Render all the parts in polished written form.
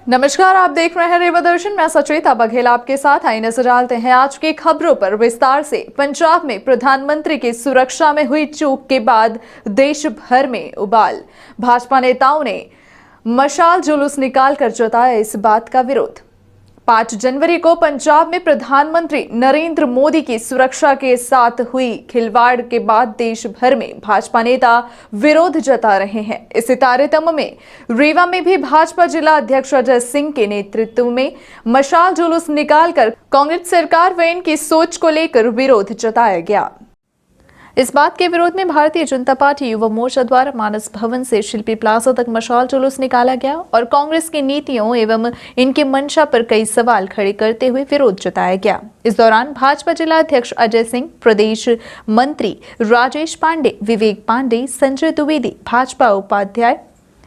नमस्कार, आप देख रहे हैं रेवा दर्शन। मैं सचेता बघेल आपके साथ। आई नजर डालते हैं आज की खबरों पर विस्तार से। पंजाब में प्रधानमंत्री की सुरक्षा में हुई चूक के बाद देश भर में उबाल। भाजपा नेताओं ने मशाल जुलूस निकालकर जताया इस बात का विरोध। 5 जनवरी को पंजाब में प्रधानमंत्री नरेंद्र मोदी की सुरक्षा के साथ हुई खिलवाड़ के बाद देश भर में भाजपा नेता विरोध जता रहे हैं। इसी तारतम्य में रीवा में भी भाजपा जिला अध्यक्ष अजय सिंह के नेतृत्व में मशाल जुलूस निकालकर कांग्रेस सरकार व इनकी सोच को लेकर विरोध जताया गया। इस बात के विरोध में भारतीय जनता पार्टी युवा मोर्चा द्वारा मानस भवन से शिल्पी प्लाजा तक मशाल जुलूस निकाला गया और कांग्रेस की नीतियों एवं इनके मंशा पर कई सवाल खड़े करते हुए विरोध जताया गया। इस दौरान भाजपा जिला अध्यक्ष अजय सिंह, प्रदेश मंत्री राजेश पांडे, विवेक पांडे, संजय द्विवेदी, भाजपा उपाध्याय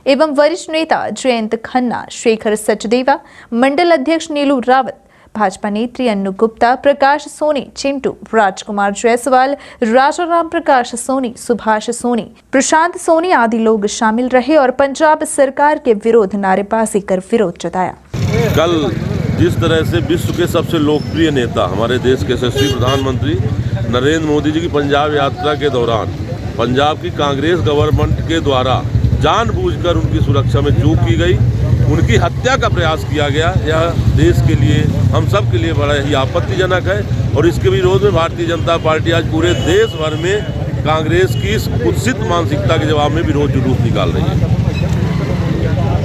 एवं वरिष्ठ नेता जयंत खन्ना, शेखर सचदेवा, मंडल अध्यक्ष नीलू रावत, भाजपा नेत्री अन्नू गुप्ता, प्रकाश सोनी, चिंटू, राजकुमार जायसवाल, राजा राम प्रकाश सोनी, सुभाष सोनी, प्रशांत सोनी आदि लोग शामिल रहे और पंजाब सरकार के विरोध नारेबाजी कर विरोध जताया। कल जिस तरह से विश्व के सबसे लोकप्रिय नेता हमारे देश के यशस्वी प्रधानमंत्री नरेंद्र मोदी जी की पंजाब यात्रा के दौरान पंजाब की कांग्रेस गवर्नमेंट के द्वारा जानबूझकर उनकी सुरक्षा में चूक की गई, उनकी हत्या का प्रयास किया गया, यह देश के लिए, हम सब के लिए बड़ा ही आपत्तिजनक है। और इसके विरोध में भारतीय जनता पार्टी आज पूरे देश भर में कांग्रेस की इस कुत्सित मानसिकता के जवाब में विरोध जुलूस निकाल रही है।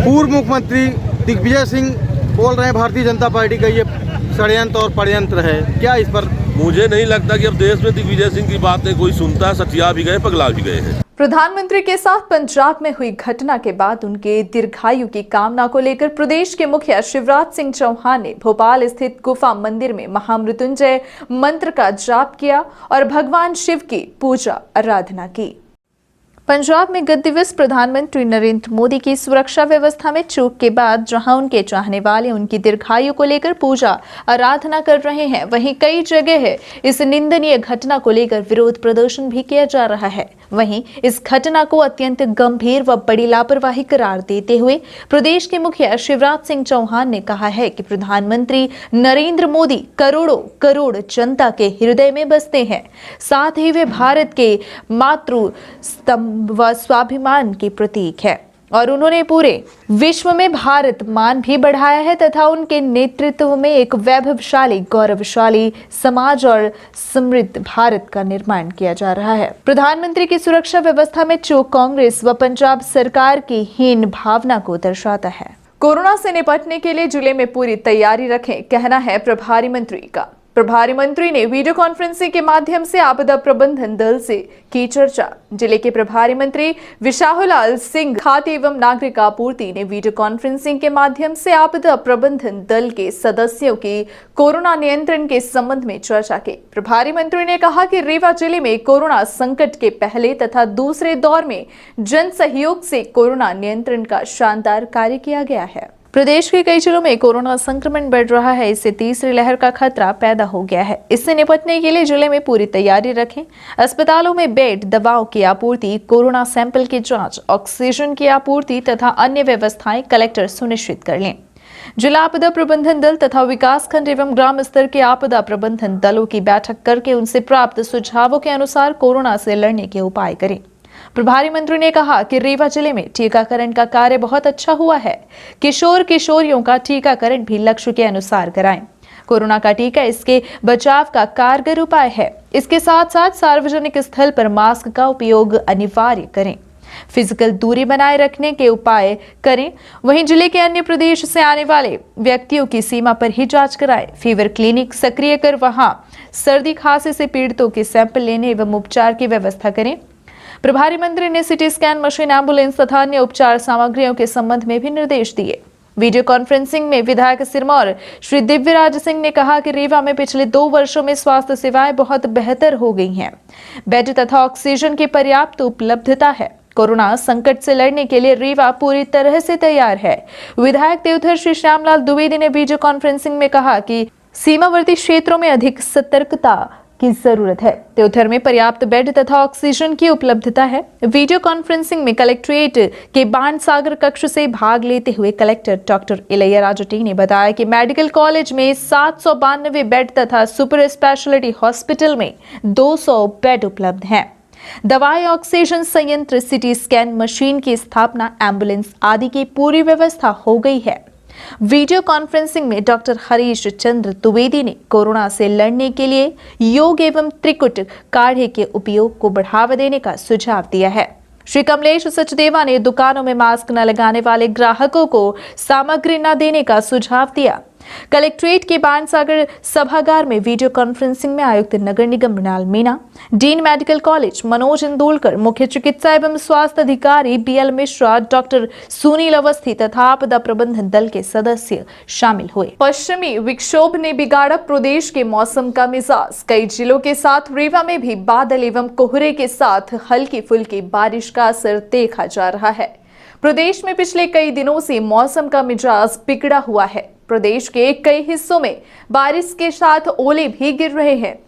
पूर्व मुख्यमंत्री दिग्विजय सिंह बोल रहे हैं भारतीय जनता पार्टी का ये षड्यंत्र और पड़यंत्र है, क्या इस पर? मुझे नहीं लगता कि अब देश में दिग्विजय सिंह की बातें कोई सुनता है। सठिया भी गए, पगला भी गए हैं। प्रधानमंत्री के साथ पंजाब में हुई घटना के बाद उनके दीर्घायु की कामना को लेकर प्रदेश के मुखिया शिवराज सिंह चौहान ने भोपाल स्थित गुफा मंदिर में महामृत्युंजय मंत्र का जाप किया और भगवान शिव की पूजा आराधना की। पंजाब में गत दिवस प्रधानमंत्री नरेंद्र मोदी की सुरक्षा व्यवस्था में चूक के बाद जहां उनके चाहने वाले उनकी दीर्घायु को लेकर पूजा आराधना कर रहे हैं, वहीं कई जगह इस निंदनीय घटना को लेकर विरोध प्रदर्शन भी किया जा रहा है। वहीं इस घटना को अत्यंत गंभीर व बड़ी लापरवाही करार देते हुए प्रदेश के मुखिया शिवराज सिंह चौहान ने कहा है कि प्रधानमंत्री नरेंद्र मोदी करोड़ों करोड़ जनता के हृदय में बसते हैं, साथ ही वे भारत के मातृ स्तंभ व स्वाभिमान के प्रतीक है और उन्होंने पूरे विश्व में भारत मान भी बढ़ाया है तथा उनके नेतृत्व में एक वैभवशाली, गौरवशाली समाज और समृद्ध भारत का निर्माण किया जा रहा है। प्रधानमंत्री की सुरक्षा व्यवस्था में चूक कांग्रेस व पंजाब सरकार की हीन भावना को दर्शाता है। कोरोना से निपटने के लिए जिले में पूरी तैयारी रखें, कहना है प्रभारी मंत्री का। प्रभारी मंत्री ने वीडियो कॉन्फ्रेंसिंग के माध्यम से आपदा प्रबंधन दल से की चर्चा। जिले के प्रभारी मंत्री विशाहुलाल सिंह, खाद्य एवं नागरिक आपूर्ति ने वीडियो कॉन्फ्रेंसिंग के माध्यम से आपदा प्रबंधन दल के सदस्यों की कोरोना नियंत्रण के संबंध में चर्चा की। प्रभारी मंत्री ने कहा कि रीवा जिले में कोरोना संकट के पहले तथा दूसरे दौर में जन सहयोग से कोरोना नियंत्रण का शानदार कार्य किया गया है। प्रदेश के कई जिलों में कोरोना संक्रमण बढ़ रहा है, इससे तीसरी लहर का खतरा पैदा हो गया है। इससे निपटने के लिए जिले में पूरी तैयारी रखें। अस्पतालों में बेड, दवाओं की आपूर्ति, कोरोना सैंपल की जांच, ऑक्सीजन की आपूर्ति तथा अन्य व्यवस्थाएं कलेक्टर सुनिश्चित कर लें। जिला आपदा प्रबंधन दल तथा विकास खंड एवं ग्राम स्तर के आपदा प्रबंधन दलों की बैठक करके उनसे प्राप्त सुझावों के अनुसार कोरोना से लड़ने के उपाय करें। प्रभारी मंत्री ने कहा कि रीवा जिले में टीकाकरण का कार्य बहुत अच्छा हुआ है। किशोर किशोरियों का टीकाकरण भी लक्ष्य के अनुसार कराएं। कोरोना का टीका इसके बचाव का कारगर उपाय है। इसके साथ साथ सार्वजनिक स्थल पर मास्क का उपयोग अनिवार्य करें। फिजिकल दूरी बनाए रखने के उपाय करें। वहीं जिले के अन्य प्रदेश से आने वाले व्यक्तियों की सीमा पर ही जांच कराएं। फीवर क्लिनिक सक्रिय कर वहां सर्दी खांसी से पीड़ितों के सैंपल लेने एवं उपचार की व्यवस्था करें। प्रभारी मंत्री ने सिटी स्कैन मशीन, एम्बुलेंस तथा अन्य उपचार सामग्रियों के संबंध में भी निर्देश दिए। वीडियो कॉन्फ्रेंसिंग में विधायक सिरमौर श्री दिव्यराज सिंह ने कहा कि रीवा में पिछले 2 वर्षों में स्वास्थ्य सेवाएं बहुत बेहतर हो गई हैं। बेड तथा ऑक्सीजन की पर्याप्त उपलब्धता है। कोरोना संकट से लड़ने के लिए रीवा पूरी तरह से तैयार है। विधायक देवधर श्री श्यामलाल द्विवेदी ने वीडियो कॉन्फ्रेंसिंग में कहा कि सीमावर्ती क्षेत्रों में अधिक सतर्कता की जरूरत है। त्योथर में पर्याप्त बेड तथा ऑक्सीजन की उपलब्धता है। वीडियो कॉन्फ्रेंसिंग में कलेक्ट्रेट के बाणसागर कक्ष से भाग लेते हुए कलेक्टर डॉक्टर इलैयाराजा टी ने बताया कि मेडिकल कॉलेज में 792 बेड तथा सुपर स्पेशलिटी हॉस्पिटल में 200 बेड उपलब्ध हैं। दवाई, ऑक्सीजन संयंत्र, सिटी स्कैन मशीन की स्थापना, एम्बुलेंस आदि की पूरी व्यवस्था हो गई है। वीडियो कॉन्फ्रेंसिंग में डॉक्टर हरीश चंद्र द्विवेदी ने कोरोना से लड़ने के लिए योग एवं त्रिकुट काढ़े के उपयोग को बढ़ावा देने का सुझाव दिया है। श्री कमलेश सचदेवा ने दुकानों में मास्क न लगाने वाले ग्राहकों को सामग्री न देने का सुझाव दिया। कलेक्ट्रेट के बाणसागर सभागार में वीडियो कॉन्फ्रेंसिंग में आयुक्त नगर निगम Mrinal Meena, dean medical college Manoj Indolkar, मुख्य चिकित्सा एवं स्वास्थ्य अधिकारी बीएल मिश्रा, डॉक्टर सुनील अवस्थी तथा आपदा प्रबंधन दल के सदस्य शामिल हुए। पश्चिमी विक्षोभ ने बिगाड़ा प्रदेश के मौसम का मिजाज। कई जिलों के साथ रीवा में भी बादल एवं कोहरे के साथ हल्की फुल्की बारिश का असर देखा जा रहा है। प्रदेश में पिछले कई दिनों से मौसम का मिजाज बिगड़ा हुआ है। प्रदेश के कई हिस्सों में बारिश के साथ ओले भी गिर रहे हैं।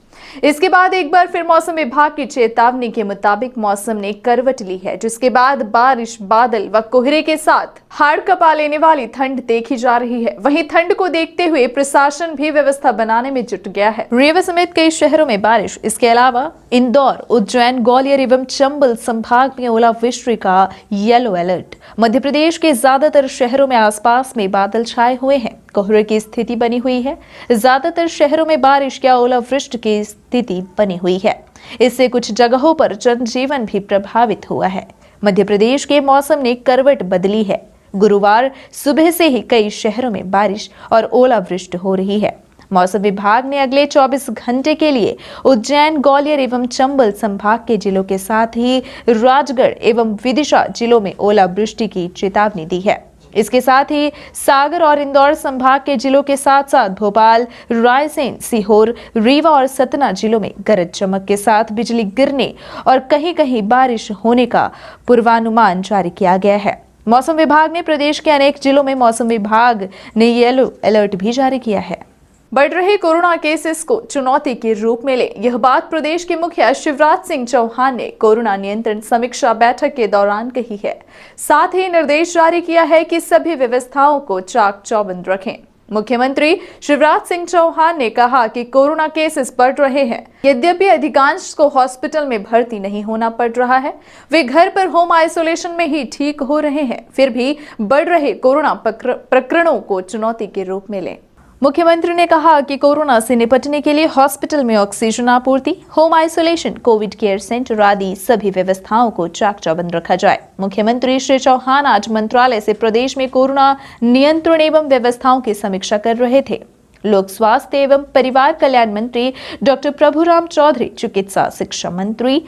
इसके बाद एक बार फिर मौसम विभाग की चेतावनी के मुताबिक मौसम ने करवट ली है, जिसके बाद बारिश, बादल व कोहरे के साथ हाड़ कपा लेने वाली ठंड देखी जा रही है। वहीं ठंड को देखते हुए प्रशासन भी व्यवस्था बनाने में जुट गया है। रीवा समेत कई शहरों में बारिश। इसके अलावा इंदौर, उज्जैन, ग्वालियर एवं चंबल संभाग में ओलावृष्टि का येलो अलर्ट। मध्य प्रदेश के ज्यादातर शहरों में आसपास में बादल छाए हुए हैं। कोहरे की स्थिति बनी हुई है। ज्यादातर शहरों में बारिश या ओलावृष्टि की स्थिति बनी हुई है। इससे कुछ जगहों पर जनजीवन भी प्रभावित हुआ है। मध्य प्रदेश के मौसम ने करवट बदली है। गुरुवार सुबह से ही कई शहरों में बारिश और ओलावृष्टि हो रही है। मौसम विभाग ने अगले 24 घंटे के लिए उज्जैन, ग्वालियर एवं चंबल संभाग के जिलों के साथ ही राजगढ़ एवं विदिशा जिलों में ओलावृष्टि की चेतावनी दी है। इसके साथ ही सागर और इंदौर संभाग के जिलों के साथ साथ भोपाल, रायसेन, सीहोर, रीवा और सतना जिलों में गरज चमक के साथ बिजली गिरने और कहीं कहीं बारिश होने का पूर्वानुमान जारी किया गया है। मौसम विभाग ने प्रदेश के अनेक जिलों में मौसम विभाग ने येलो अलर्ट भी जारी किया है। बढ़ रहे कोरोना केसेस को चुनौती के रूप में ले, यह बात प्रदेश के मुखिया शिवराज सिंह चौहान ने कोरोना नियंत्रण समीक्षा बैठक के दौरान कही है। साथ ही निर्देश जारी किया है कि सभी व्यवस्थाओं को चाक चौबंद रखें। मुख्यमंत्री शिवराज सिंह चौहान ने कहा कि कोरोना केसेस बढ़ रहे हैं। यद्यपि अधिकांश को हॉस्पिटल में भर्ती नहीं होना पड़ रहा है, वे घर पर होम आइसोलेशन में ही ठीक हो रहे हैं, फिर भी बढ़ रहे कोरोना प्रकरणों को चुनौती के रूप में लें। मुख्यमंत्री ने कहा कि कोरोना से निपटने के लिए हॉस्पिटल में ऑक्सीजन आपूर्ति, home isolation, Covid care centre आदि सभी व्यवस्थाओं को चाक चौबंद रखा जाए। मुख्यमंत्री श्री चौहान आज मंत्रालय से प्रदेश में कोरोना नियंत्रण एवं व्यवस्थाओं की समीक्षा कर रहे थे। लोक स्वास्थ्य एवं परिवार कल्याण मंत्री डॉक्टर प्रभुराम चौधरी, चिकित्सा शिक्षा मंत्री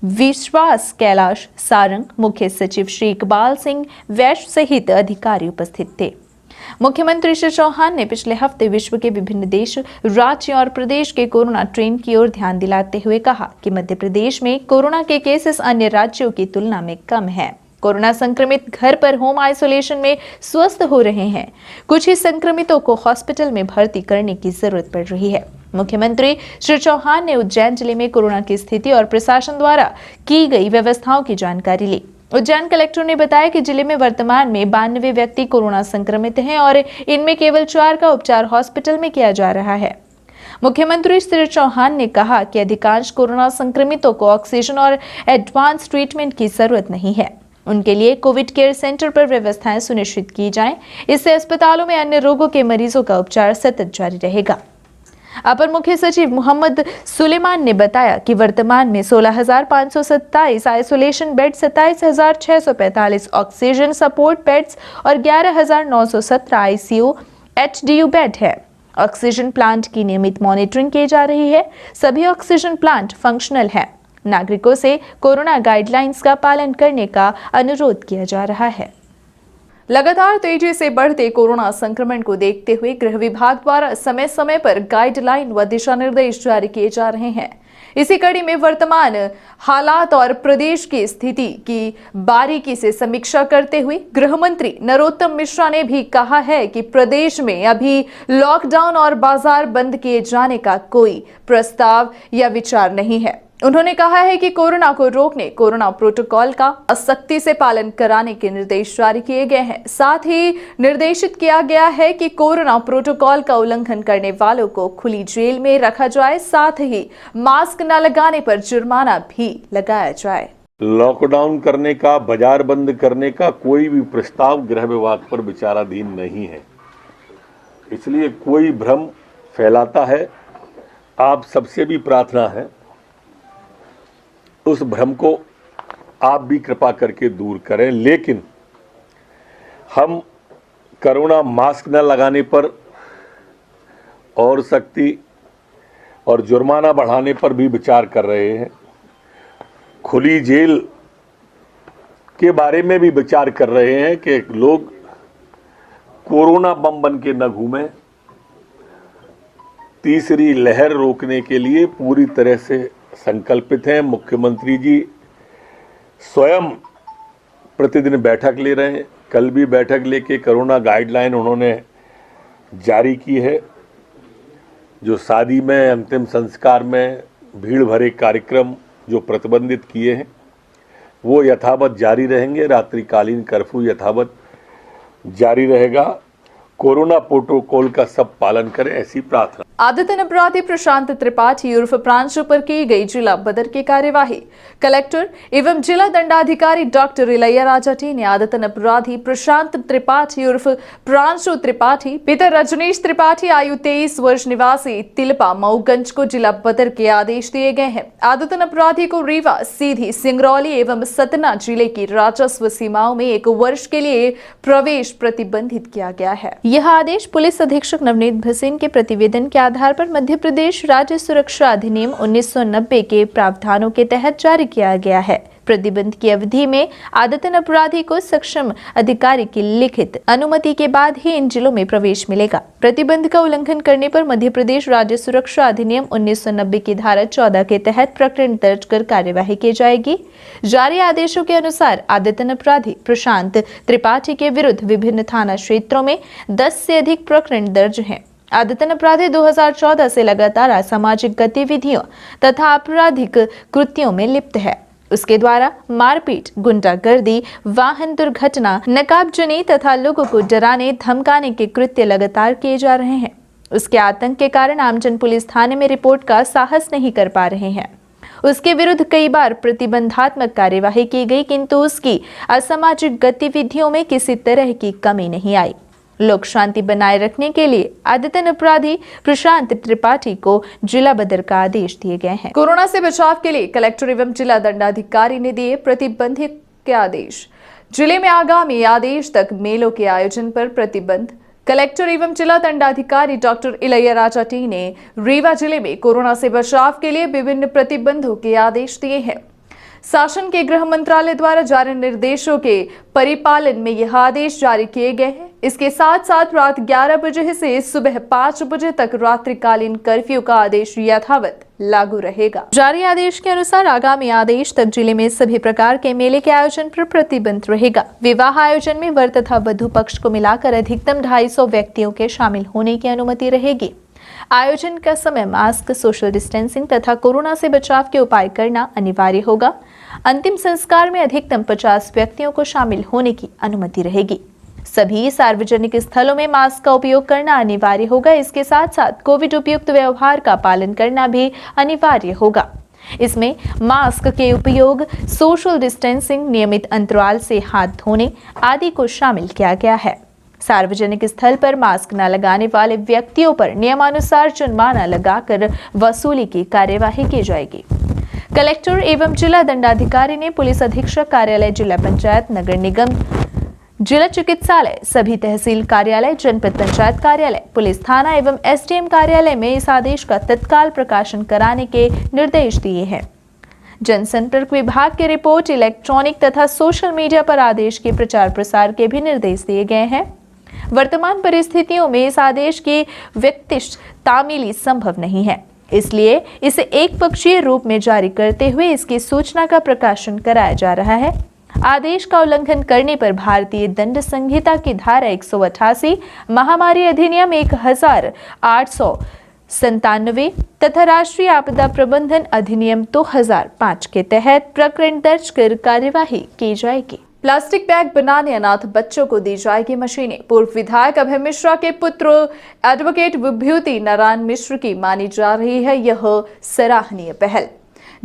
विश्वास कैलाश सारंग, मुख्य सचिव श्री इकबाल सिंह वैश्य सहित अधिकारी उपस्थित थे। मुख्यमंत्री श्री चौहान ने पिछले हफ्ते विश्व के विभिन्न देश, राज्य और प्रदेश के कोरोना ट्रेंड की ओर ध्यान दिलाते हुए कहा कि मध्य प्रदेश में कोरोना के केसेस अन्य राज्यों की तुलना में कम है। कोरोना संक्रमित घर पर होम आइसोलेशन में स्वस्थ हो रहे हैं। कुछ ही संक्रमितों को हॉस्पिटल में भर्ती करने की जरूरत पड़ रही है। मुख्यमंत्री श्री चौहान ने उज्जैन जिले में कोरोना की स्थिति और प्रशासन द्वारा की गई व्यवस्थाओं की जानकारी ली। उज्जैन कलेक्टर ने बताया कि जिले में वर्तमान में 92 व्यक्ति कोरोना संक्रमित हैं और इनमें केवल 4 का उपचार हॉस्पिटल में किया जा रहा है। मुख्यमंत्री श्री चौहान ने कहा कि अधिकांश कोरोना संक्रमितों को ऑक्सीजन और एडवांस ट्रीटमेंट की जरूरत नहीं है। उनके लिए कोविड केयर सेंटर पर व्यवस्थाएं सुनिश्चित की जाएं। इससे अस्पतालों में अन्य रोगों के मरीजों का उपचार सतत जारी रहेगा। अपर मुख्य सचिव मोहम्मद सुलेमान ने बताया कि वर्तमान में 16,527 isolation bed, 27,645 oxygen support beds और 11,917 आईसीयू एचडीयू बेड है। ऑक्सीजन प्लांट की नियमित मॉनिटरिंग की जा रही है। सभी ऑक्सीजन प्लांट फंक्शनल है। नागरिकों से कोरोना गाइडलाइंस का पालन करने का अनुरोध किया जा रहा है। लगातार तेजी से बढ़ते कोरोना संक्रमण को देखते हुए गृह विभाग द्वारा समय समय पर गाइडलाइन व दिशा निर्देश जारी किए जा रहे हैं। इसी कड़ी में वर्तमान हालात और प्रदेश की स्थिति की बारीकी से समीक्षा करते हुए गृह मंत्री नरोत्तम मिश्रा ने भी कहा है कि प्रदेश में अभी लॉकडाउन और बाजार बंद किए जाने का कोई प्रस्ताव या विचार नहीं है। उन्होंने कहा है कि कोरोना को रोकने कोरोना प्रोटोकॉल का सख्ती से पालन कराने के निर्देश जारी किए गए हैं। साथ ही निर्देशित किया गया है कि कोरोना प्रोटोकॉल का उल्लंघन करने वालों को खुली जेल में रखा जाए, साथ ही मास्क न लगाने पर जुर्माना भी लगाया जाए। लॉकडाउन करने का, बाजार बंद करने का कोई भी प्रस्ताव गृह विभाग पर विचाराधीन नहीं है, इसलिए कोई भ्रम फैलाता है। आप सबसे भी प्रार्थना है उस भ्रम को आप भी कृपा करके दूर करें। लेकिन हम कोरोना मास्क न लगाने पर और सख्ती और जुर्माना बढ़ाने पर भी विचार कर रहे हैं। खुली जेल के बारे में भी विचार कर रहे हैं कि लोग कोरोना बम बन के न घूमें। तीसरी लहर रोकने के लिए पूरी तरह से संकल्पित हैं। मुख्यमंत्री जी स्वयं प्रतिदिन बैठक ले रहे हैं। कल भी बैठक लेके कोरोना गाइडलाइन उन्होंने जारी की है। जो शादी में, अंतिम संस्कार में भीड़ भरे कार्यक्रम जो प्रतिबंधित किए हैं वो यथावत जारी रहेंगे। रात्रिकालीन कर्फ्यू यथावत जारी रहेगा। कोरोना प्रोटोकॉल का सब पालन करें, ऐसी प्रार्थना। आदतन अपराधी प्रशांत त्रिपाठी उर्फ प्रांशु पर की गई जिला बदर की कार्यवाही। कलेक्टर एवं जिला दंडाधिकारी डॉक्टर इलैया राजा टी ने आदतन अपराधी प्रशांत त्रिपाठी उर्फ प्रांशु त्रिपाठी, पिता रजनीश त्रिपाठी, आयु 23 वर्ष, निवासी तिलपा मऊगंज को जिला बदर के आदेश दिए गए हैं। आदतन अपराधी को रीवा, सीधी, सिंगरौली एवं सतना जिले की राजस्व सीमाओं में 1 वर्ष के लिए प्रवेश प्रतिबंधित किया गया है। यह आदेश पुलिस अधीक्षक नवनीत भसीन के प्रतिवेदन के आधार पर मध्य प्रदेश राज्य सुरक्षा अधिनियम 1990 के प्रावधानों के तहत जारी किया गया है। प्रतिबंध की अवधि में आदतन अपराधी को सक्षम अधिकारी की लिखित अनुमति के बाद ही इन जिलों में प्रवेश मिलेगा। प्रतिबंध का उल्लंघन करने पर मध्य प्रदेश राज्य सुरक्षा अधिनियम 1990 की धारा 14 के तहत प्रकरण दर्ज कर कार्यवाही की जाएगी। जारी आदेशों के अनुसार आदतन अपराधी प्रशांत त्रिपाठी के विरुद्ध विभिन्न थाना क्षेत्रों में 10 से अधिक प्रकरण दर्ज हैं। आदतन अपराधी 2014 से लगातार असामाजिक गतिविधियों तथा आपराधिक कृत्यों में लिप्त है। उसके द्वारा मारपीट, गुंडागर्दी, वाहन दुर्घटना, नकाबजनी तथा लोगों को डराने धमकाने के कृत्य लगातार किए जा रहे हैं। उसके आतंक के कारण आमजन पुलिस थाने में रिपोर्ट का साहस नहीं कर पा रहे हैं। उसके विरुद्ध कई बार प्रतिबंधात्मक कार्यवाही की गई, किंतु उसकी असामाजिक गतिविधियों में किसी तरह की कमी नहीं आई। लोक शांति बनाए रखने के लिए आदतन अपराधी प्रशांत त्रिपाठी को जिला बदर का आदेश दिए गए हैं। कोरोना से बचाव के लिए कलेक्टर एवं जिला दंडाधिकारी ने दिए प्रतिबंधित के आदेश। जिले में आगामी आदेश तक मेलों के आयोजन पर प्रतिबंध। कलेक्टर एवं जिला दंडाधिकारी डॉक्टर इलैया राजा टी ने रीवा जिले में कोरोना से बचाव के लिए विभिन्न प्रतिबंधों के आदेश दिए हैं। शासन के गृह मंत्रालय द्वारा जारी निर्देशों के परिपालन में यह आदेश जारी किए गए हैं। इसके साथ साथ रात 11 बजे से सुबह 5 बजे तक रात्रिकालीन कर्फ्यू का आदेश यथावत लागू रहेगा। जारी आदेश के अनुसार आगामी आदेश तक जिले में सभी प्रकार के मेले के आयोजन पर प्रतिबंध रहेगा। विवाह आयोजन में वर तथा वधु पक्ष को मिलाकर अधिकतम 250 व्यक्तियों के शामिल होने की अनुमति रहेगी। आयोजन का समय मास्क, सोशल डिस्टेंसिंग तथा कोरोना से बचाव के उपाय करना अनिवार्य होगा। अंतिम संस्कार में अधिकतम 50 व्यक्तियों को शामिल होने की अनुमति रहेगी। सभी सार्वजनिक स्थलों में मास्क का उपयोग करना अनिवार्य होगा। इसके साथ साथ कोविड उपयुक्त व्यवहार का पालन करना भी अनिवार्य होगा। इसमें मास्क के उपयोग, सोशल डिस्टेंसिंग, नियमित अंतराल से हाथ धोने आदि को शामिल किया गया है। सार्वजनिक स्थल पर मास्क न लगाने वाले व्यक्तियों पर नियमानुसार जुर्माना लगाकर वसूली की कार्यवाही की जाएगी। कलेक्टर एवं जिला दंडाधिकारी ने पुलिस अधीक्षक कार्यालय, जिला पंचायत, नगर निगम, जिला चिकित्सालय, सभी तहसील कार्यालय, जनपद पंचायत कार्यालय, पुलिस थाना एवं एसडीएम कार्यालय में इस आदेश का तत्काल प्रकाशन कराने के निर्देश दिए हैं। जनसंपर्क विभाग की रिपोर्ट इलेक्ट्रॉनिक तथा सोशल मीडिया पर आदेश के प्रचार प्रसार के भी निर्देश दिए गए हैं। वर्तमान परिस्थितियों में इस आदेश की व्यक्तिश तामीली संभव नहीं है, इसलिए इसे एक पक्षीय रूप में जारी करते हुए इसकी सूचना का प्रकाशन कराया जा रहा है। आदेश का उल्लंघन करने पर भारतीय दंड संहिता की धारा 188, महामारी अधिनियम 1897 तथा राष्ट्रीय आपदा प्रबंधन अधिनियम 2005 के तहत प्रकरण दर्ज कर कार्यवाही की जाएगी। प्लास्टिक बैग बनाने अनाथ बच्चों को दी जाएगी मशीनें। पूर्व विधायक अभय मिश्रा के पुत्र एडवोकेट विभूति नारायण मिश्र की मानी जा रही है यह सराहनीय पहल,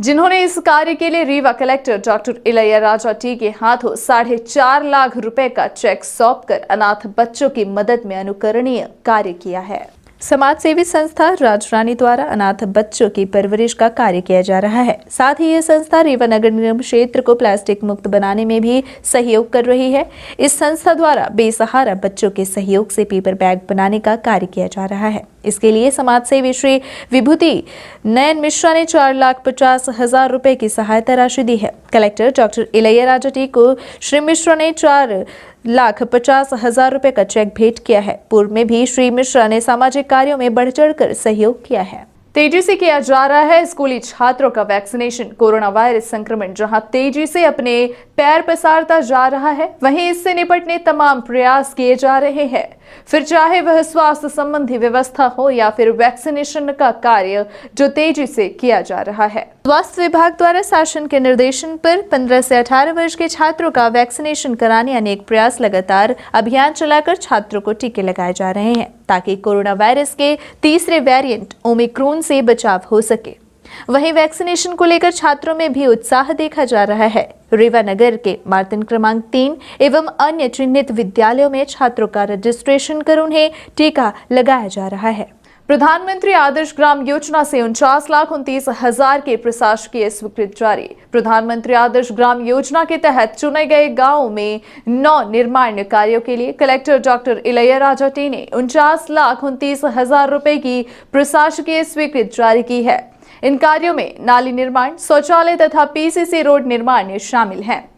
जिन्होंने इस कार्य के लिए Rewa collector doctor Ilaiyaraaja T के हाथों 4.5 लाख रुपए का चेक सौंपकर अनाथ बच्चों की मदद में अनुकरणीय कार्य किया है। समाज सेवी संस्था राजरानी द्वारा अनाथ बच्चों की परवरिश का कार्य किया जा रहा है। साथ ही यह संस्था रीवा नगर निगम क्षेत्र को प्लास्टिक मुक्त बनाने में भी सहयोग कर रही है। इस संस्था द्वारा बेसहारा बच्चों के सहयोग से पेपर बैग बनाने का कार्य किया जा रहा है। इसके लिए समाज सेवी श्री विभूति नयन मिश्रा ने 4,50,000 रुपए की सहायता राशि दी है। कलेक्टर डॉक्टर इलैयाराजा टी को श्री मिश्रा ने 4,50,000 रुपए का चेक भेंट किया है। पूर्व में भी श्री मिश्रा ने सामाजिक कार्यों में बढ़ चढ़कर सहयोग किया है। तेजी से किया जा रहा है स्कूली छात्रों का वैक्सीनेशन। कोरोना वायरस संक्रमण जहां तेजी से अपने पैर पसारता जा रहा है, वहीं इससे निपटने तमाम प्रयास किए जा रहे हैं। फिर चाहे वह स्वास्थ्य संबंधी व्यवस्था हो या फिर वैक्सीनेशन का कार्य जो तेजी से किया जा रहा है। स्वास्थ्य विभाग द्वारा शासन के निर्देशन पर 15 से 18 वर्ष के छात्रों का वैक्सीनेशन कराने अनेक प्रयास लगातार अभियान चलाकर छात्रों को टीके लगाए जा रहे हैं, ताकि कोरोना वायरस के तीसरे वेरिएंट ओमिक्रॉन से बचाव हो सके। वहीं वैक्सीनेशन को लेकर छात्रों में भी उत्साह देखा जा रहा है। रीवा नगर के मार्तन क्रमांक 3 एवं अन्य चिन्हित विद्यालयों में छात्रों का रजिस्ट्रेशन कर उन्हें टीका लगाया जा रहा है। प्रधानमंत्री आदर्श ग्राम योजना से 49,29,000 के प्रशासकीय स्वीकृति जारी। प्रधानमंत्री आदर्श ग्राम योजना के तहत चुने गए गांवों में 9 निर्माण कार्यों के लिए कलेक्टर डॉक्टर इलैयाराजा टी ने 49,29,000 रुपए की प्रशासकीय स्वीकृति जारी की है। इन कार्यों में नाली निर्माण, शौचालय तथा पीसीसी रोड निर्माण शामिल हैं।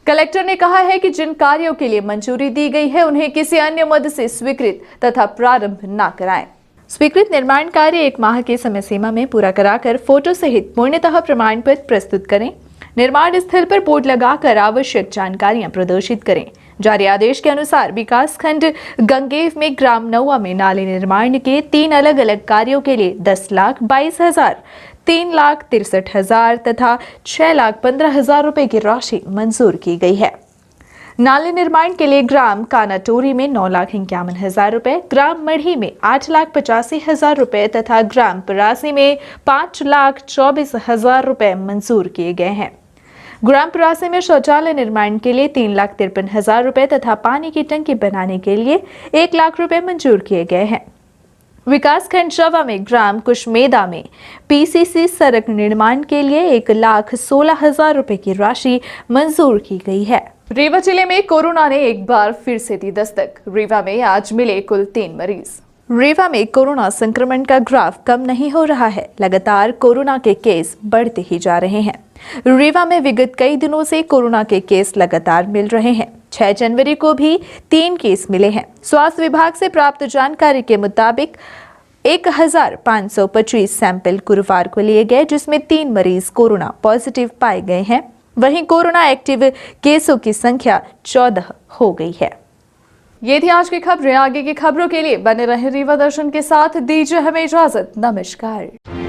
कलेक्टर ने कहा है कि जिन कार्यों के लिए मंजूरी दी गई है उन्हें किसी अन्य मद से स्वीकृत तथा प्रारंभ न कराएं। स्वीकृत निर्माण कार्य 1 माह की समय सीमा में पूरा कराकर फोटो सहित पूर्णतः प्रमाण पत्र प्रस्तुत करें। निर्माण स्थल पर बोर्ड लगाकर आवश्यक जानकारियां प्रदर्शित करें। जारी आदेश के अनुसार विकास खंड गंगेव में ग्राम नौवा में नाले निर्माण के 3 अलग अलग कार्यों के लिए 10,22,000, 3,63,000 तथा 6,15,000 रुपए की राशि मंजूर की गई है। नाले निर्माण के लिए ग्राम कानाटोरी में 9,51,000 रुपए, ग्राम मढ़ी में 8,85,000 रुपए तथा ग्राम परासी में 5,24,000 रुपए मंजूर किए गए हैं। ग्राम परासी में शौचालय निर्माण के लिए 3,53,000 रुपए तथा पानी की टंकी बनाने के लिए 1 लाख रुपए मंजूर किए गए हैं। विकास खंड शवा में ग्राम कुशमेदा में पीसीसी सड़क निर्माण के लिए 1,16,000 रुपए की राशि मंजूर की गई है। रीवा जिले में कोरोना ने एक बार फिर से दी दस्तक। रीवा में आज मिले कुल 3 मरीज। रीवा में कोरोना संक्रमण का ग्राफ कम नहीं हो रहा है, लगातार कोरोना के केस बढ़ते ही जा रहे हैं। रीवा में विगत कई दिनों से कोरोना के केस लगातार मिल रहे हैं। 6 जनवरी को भी 3 केस मिले हैं। स्वास्थ्य विभाग से प्राप्त जानकारी के मुताबिक 1,525 सैंपल गुरुवार को लिए गए, जिसमें 3 मरीज कोरोना पॉजिटिव पाए गए हैं। वहीं कोरोना एक्टिव केसों की संख्या 14 हो गई है। ये थी आज की खबरें। आगे की खबरों के लिए बने रहें रीवा दर्शन के साथ। दीजिए हमें इजाजत। नमस्कार।